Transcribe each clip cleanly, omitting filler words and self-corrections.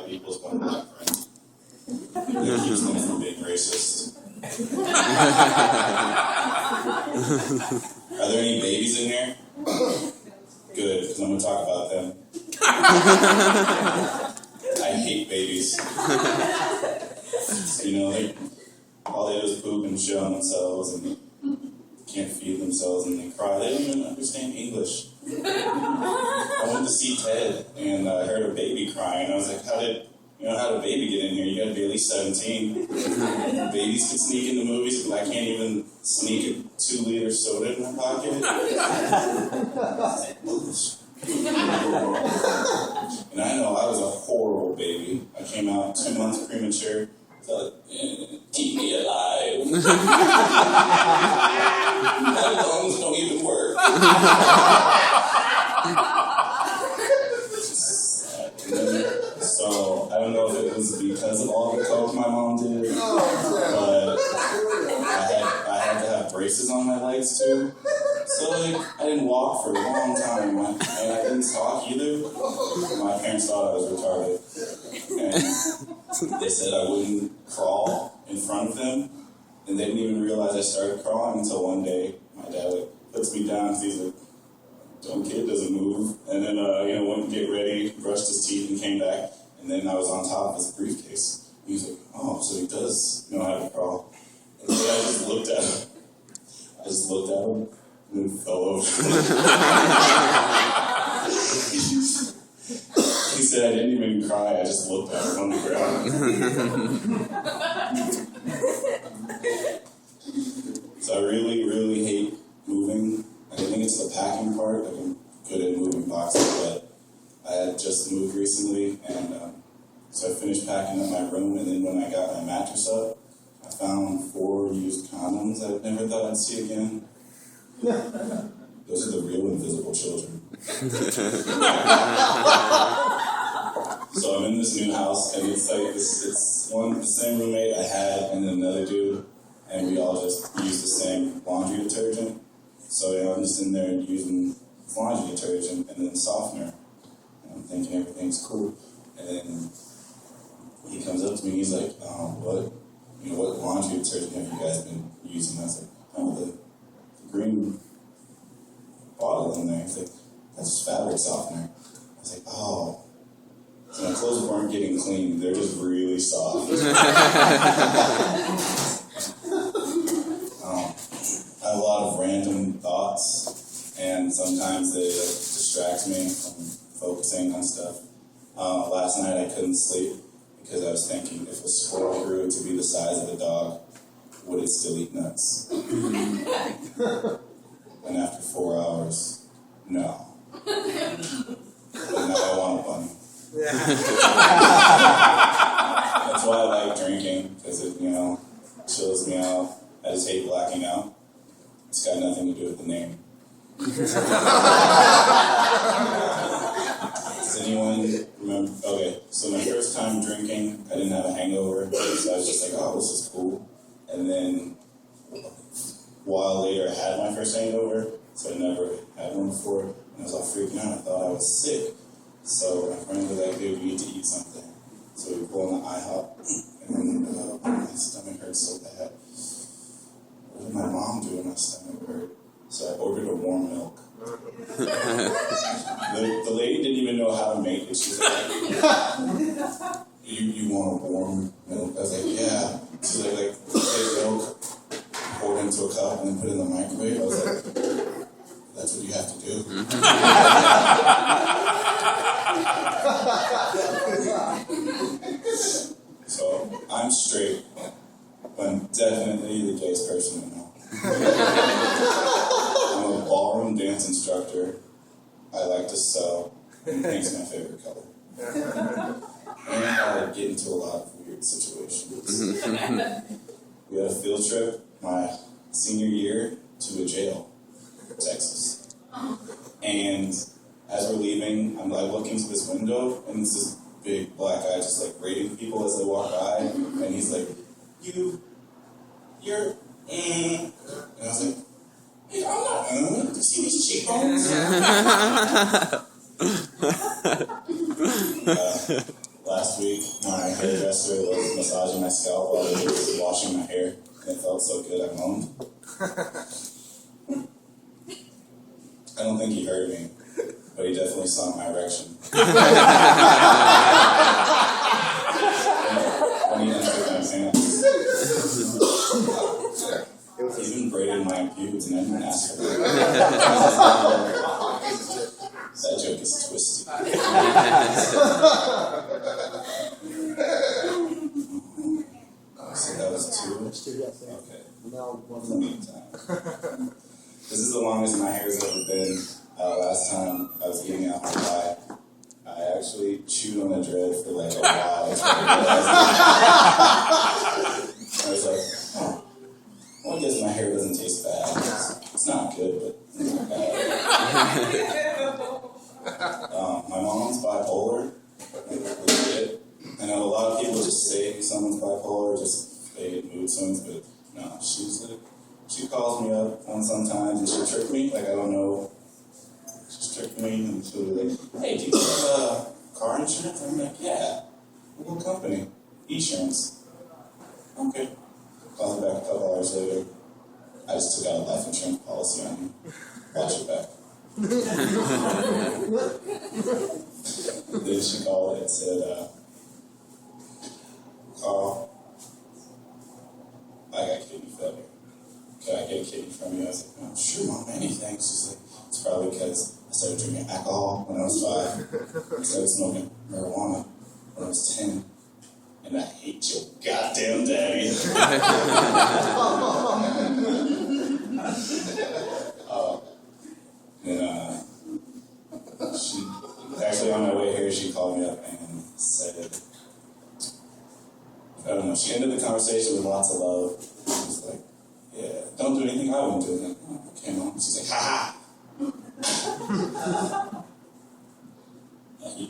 people's one of my friends. They accuse them from being racist. Are there any babies in here? Good, because I'm going to talk about them. I hate babies. You know, all they do is poop and shit on themselves and can't feed themselves and they cry. They don't even understand English. I went to see Ted and I heard a baby crying. I was like, how did a baby get in here? You gotta be at least 17. Babies can sneak into movies, but I can't even sneak a 2-liter soda in my pocket. And I know I was a horrible baby. I came out 2 months premature. So, keep me alive. My lungs don't even work. So, I don't know if it was because of all the coke my mom did, but I had to have braces on my legs too. So, I didn't walk for a long time, and I didn't talk either. My parents thought I was retarded. And they said I wouldn't crawl in front of them, and they didn't even realize I started crawling until one day my dad puts me down because he's like, dumb kid doesn't move. And then, went to get ready, brushed his teeth, and came back. And then I was on top of his briefcase. He was like, oh, so he does know how to crawl. And so I just looked at him. And then fell over. He said I didn't even cry, I just looked at him on the ground. So I really, really hate moving. I think it's the packing part. I'm good at moving boxes, but I had just moved recently, and so I finished packing up my room, and then when I got my mattress up, I found 4 used condoms I never thought I'd see again. Those are the real invisible children. So I'm in this new house, and it's like it's the same roommate I had, and then another dude, and we all just use the same laundry detergent. So I'm just in there using laundry detergent and then softener, and I'm thinking everything's cool. And then he comes up to me, and he's like, what laundry detergent have you guys been using? I was like, the green bottle in there. He's like, that's just fabric softener. I was like, oh. So my clothes weren't getting clean, they're just really soft. I have a lot of random thoughts, and sometimes they distract me from focusing on stuff. Last night I couldn't sleep because I was thinking, if a squirrel grew to be the size of a dog, would it still eat nuts? And after 4 hours, no. But now I want a bunny. That's why I like drinking, because it, chills me out. I just hate blacking out. It's got nothing to do with the name. Does anyone remember? Okay, so my first time drinking, I didn't have a hangover, so I was just like, oh, this is cool. And then a while later, I had my first hangover, so I never had one before, and I was all freaking out. I thought I was sick. So my friend was like, dude, you need to eat something. So we pull in the IHOP, and then my stomach hurt so bad. What did my mom do when my stomach hurt? So I ordered a warm milk. The lady didn't even know how to make it. She was like, you want a warm milk? I was like, yeah. She's like take milk, pour it into a cup, and then put it in the microwave. I was like, that's what you have to do. So I'm straight, but I'm definitely the gayest person I know. I'm a ballroom dance instructor. I like to sew, and pink's my favorite color. And I get into a lot of weird situations. We had a field trip my senior year to a jail, Texas. And as we're leaving, I'm like looking to this window, and it's this big black guy just like rating people as they walk by, and he's like, you're, and I was like, hey, I'm not, do you see these cheekbones? last week, my hairdresser was massaging my scalp while he was washing my hair, and it felt so good I moaned. I don't think he heard me, but he definitely saw my erection. When he entered my pants. He even braided my pubes and I didn't ask for it. That joke is twisted. So that was 2? Okay. This is the longest my hair's ever been. Last time I was eating apple pie, I actually chewed on a dread for like a while. I was like, oh, well, I guess my hair doesn't taste bad. It's not good, but it's not bad. My mom's bipolar. Legit. I know a lot of people just say someone's bipolar, just fake mood swings, but no, she's like, she calls me up sometimes and she'll trick me, like I don't know. She's tricked me and she'll be like, hey, do you have car insurance? I'm like, yeah. What company? Insurance. Okay. Calls me back a couple hours later. I just took out a life insurance policy on you. Watch it back. Then she called and said, Carl, I got kidney failure. Can I get a kidney from you? I was like, oh, sure, Mom, anything. She's like, it's probably because I started drinking alcohol when I was 5. I started smoking marijuana when I was 10. And I hate your goddamn daddy. She actually on my way here, she called me up and said, I don't know, she ended the conversation with lots of love. She was like, yeah, don't do anything I won't do. Like, oh, okay, Mom. She's like, ha ha.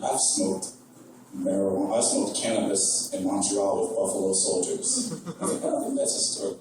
I've smoked marijuana. I smoked cannabis in Montreal with Buffalo Soldiers. I was like, I don't think that's historic.